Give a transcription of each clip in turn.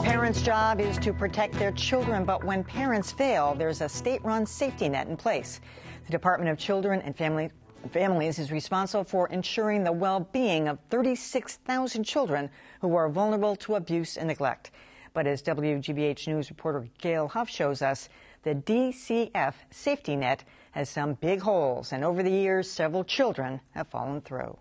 parent's job is to protect their children, but when parents fail, there's a state-run safety net in place. The Department of Children and Families is responsible for ensuring the well-being of 36,000 children who are vulnerable to abuse and neglect. But as WGBH News reporter Gail Huff shows us, the DCF safety net has some big holes, and over the years, several children have fallen through.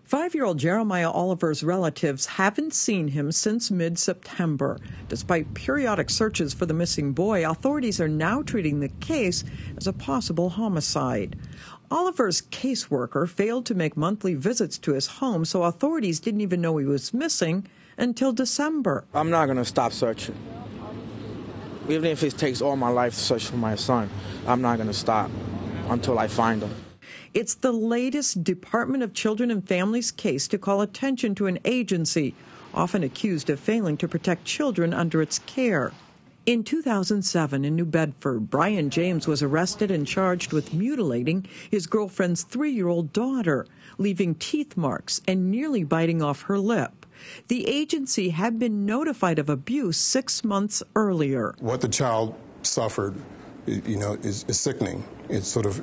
5-year-old Jeremiah Oliver's relatives haven't seen him since mid-September. Despite periodic searches for the missing boy, authorities are now treating the case as a possible homicide. Oliver's caseworker failed to make monthly visits to his home, so authorities didn't even know he was missing until December. I'm not going to stop searching. Even if it takes all my life to search for my son, I'm not going to stop until I find him. It's the latest Department of Children and Families case to call attention to an agency often accused of failing to protect children under its care. In 2007 in New Bedford, Brian James was arrested and charged with mutilating his girlfriend's 3-year-old daughter, leaving teeth marks and nearly biting off her lip. The agency had been notified of abuse 6 months earlier. What the child suffered, is sickening. It's sort of,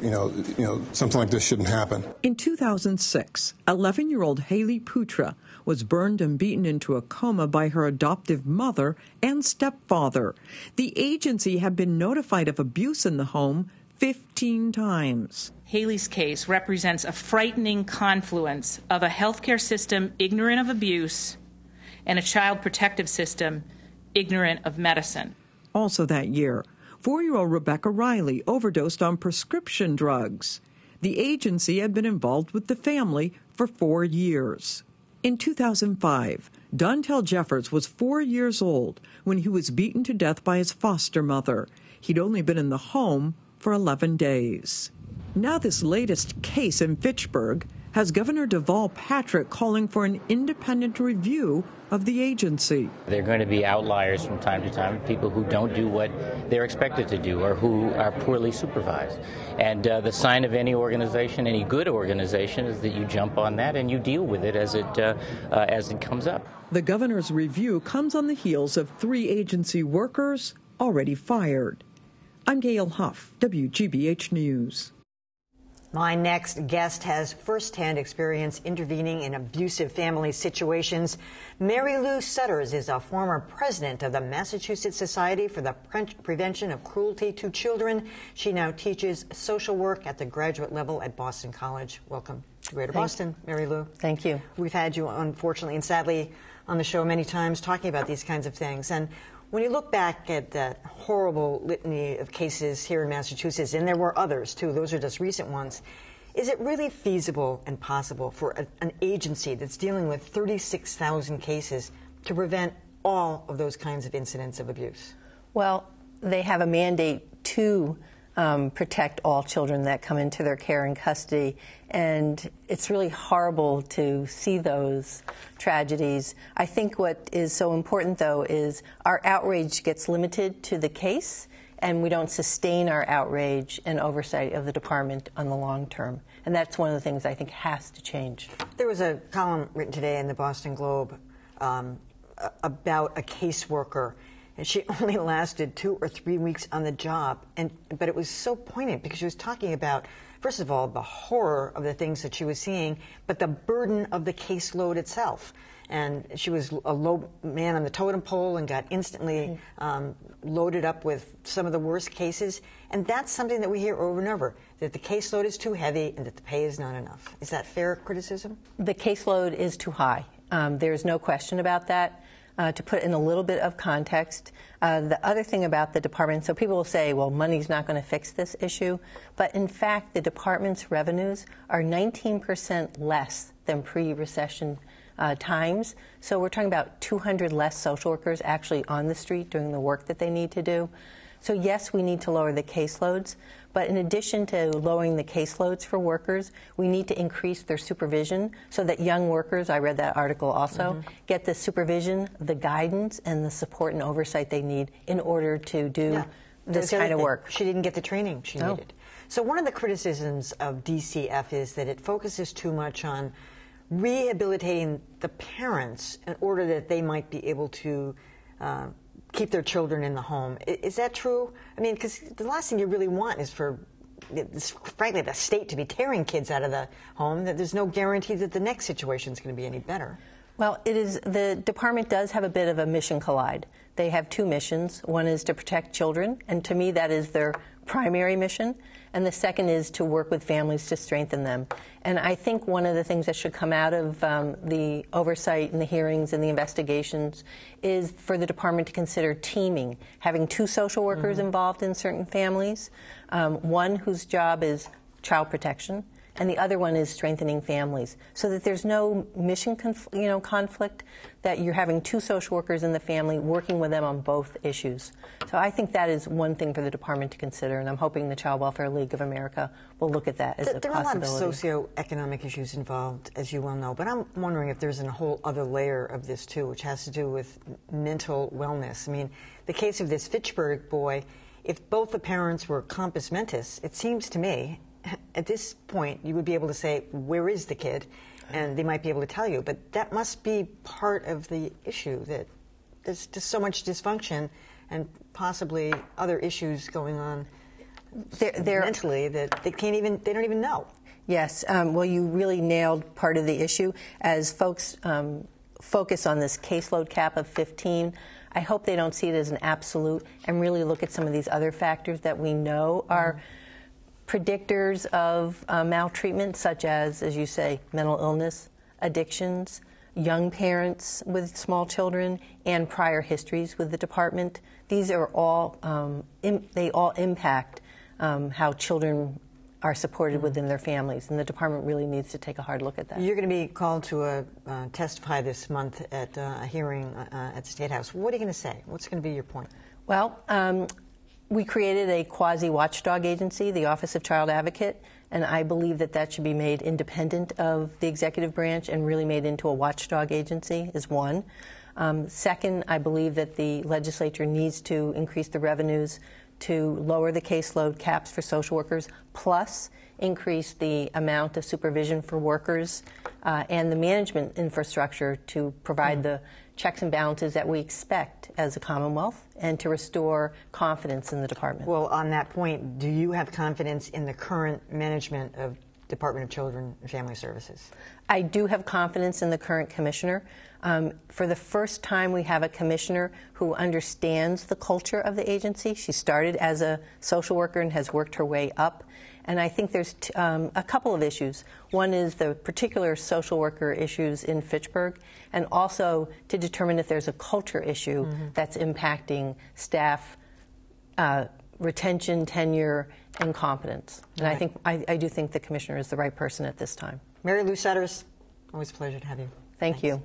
something like this shouldn't happen. In 2006, 11-year-old Haley Putra was burned and beaten into a coma by her adoptive mother and stepfather. The agency had been notified of abuse in the home 15 times. Haley's case represents a frightening confluence of a healthcare system ignorant of abuse and a child protective system ignorant of medicine. Also that year, 4-year-old Rebecca Riley overdosed on prescription drugs. The agency had been involved with the family for 4 years. In 2005, Dontel Jeffords was 4 years old when he was beaten to death by his foster mother. He'd only been in the home for 11 days. Now this latest case in Fitchburg has Governor Deval Patrick calling for an independent review of the agency. There are going to be outliers from time to time, people who don't do what they're expected to do or who are poorly supervised. And the sign of any organization, any good organization, is that you jump on that and you deal with it as it comes up. The governor's review comes on the heels of 3 agency workers already fired. I'm Gail Huff, WGBH News. My next guest has firsthand experience intervening in abusive family situations. Mary Lou Sutters is a former president of the Massachusetts Society for the Prevention of Cruelty to Children. She now teaches social work at the graduate level at Boston College. Welcome to Greater Boston, Mary Lou. Thank you. We've had you, unfortunately and sadly, on the show many times talking about these kinds of things. And when you look back at that horrible litany of cases here in Massachusetts, and there were others too, those are just recent ones, is it really feasible and possible for an agency that's dealing with 36,000 cases to prevent all of those kinds of incidents of abuse? Well, they have a mandate to protect all children that come into their care and custody, and it's really horrible to see those tragedies. I think what is so important, though, is our outrage gets limited to the case, and we don't sustain our outrage and oversight of the department on the long term. And that's one of the things I think has to change. There was a column written today in the Boston Globe about a caseworker, and she only lasted 2 or 3 weeks on the job. But it was so poignant because she was talking about, first of all, the horror of the things that she was seeing, but the burden of the caseload itself. And she was a low man on the totem pole and got instantly loaded up with some of the worst cases. And that's something that we hear over and over, that the caseload is too heavy and that the pay is not enough. Is that fair criticism? The caseload is too high. There's no question about that. To put in a little bit of context, the other thing about the department, so people will say, well, money's not going to fix this issue, but in fact, the department's revenues are 19% less than pre-recession times. So we're talking about 200 less social workers actually on the street doing the work that they need to do. So yes, we need to lower the caseloads, but in addition to lowering the caseloads for workers, we need to increase their supervision so that young workers, I read that article also, get the supervision, the guidance, and the support and oversight they need in order to do this kind of work. She didn't get the training she needed. So one of the criticisms of DCF is that it focuses too much on rehabilitating the parents in order that they might be able to keep their children in the home. Is that true? I mean, because the last thing you really want is for, frankly, the state to be tearing kids out of the home, that there's no guarantee that the next situation is going to be any better. Well, the department does have a bit of a mission collide. They have two missions. One is to protect children, and to me that is their primary mission. And the second is to work with families to strengthen them. And I think one of the things that should come out of the oversight and the hearings and the investigations is for the department to consider teaming, having two social workers involved in certain families, one whose job is child protection, and the other one is strengthening families, so that there's no mission conflict, that you're having two social workers in the family working with them on both issues. So I think that is one thing for the department to consider, and I'm hoping the Child Welfare League of America will look at that as a possibility. There are a lot of socioeconomic issues involved, as you well know, but I'm wondering if there's a whole other layer of this, too, which has to do with mental wellness. I mean, the case of this Fitchburg boy, if both the parents were compos mentis, it seems to me, at this point, you would be able to say, where is the kid? And they might be able to tell you. But that must be part of the issue, that there's just so much dysfunction and possibly other issues going on mentally that they don't even know. Yes. Well, you really nailed part of the issue. As folks focus on this caseload cap of 15, I hope they don't see it as an absolute and really look at some of these other factors that we know are predictors of maltreatment, such as you say, mental illness, addictions, young parents with small children, and prior histories with the department. These are all, they all impact how children are supported within their families, and the department really needs to take a hard look at that. You're going to be called to testify this month at a hearing at the State House. What are you going to say? What's going to be your point? Well, we created a quasi-watchdog agency, the Office of Child Advocate, and I believe that that should be made independent of the executive branch and really made into a watchdog agency, is one. Second, I believe that the legislature needs to increase the revenues to lower the caseload caps for social workers, plus increase the amount of supervision for workers and the management infrastructure to provide the checks and balances that we expect as a Commonwealth, and to restore confidence in the department. Well, on that point, do you have confidence in the current management of Department of Children and Family Services? I do have confidence in the current commissioner. For the first time, we have a commissioner who understands the culture of the agency. She started as a social worker and has worked her way up. And I think there's a couple of issues. One is the particular social worker issues in Fitchburg, and also to determine if there's a culture issue that's impacting staff retention, tenure, and competence. And I do think the commissioner is the right person at this time. Mary Lou Sutters, always a pleasure to have you. Thanks. You.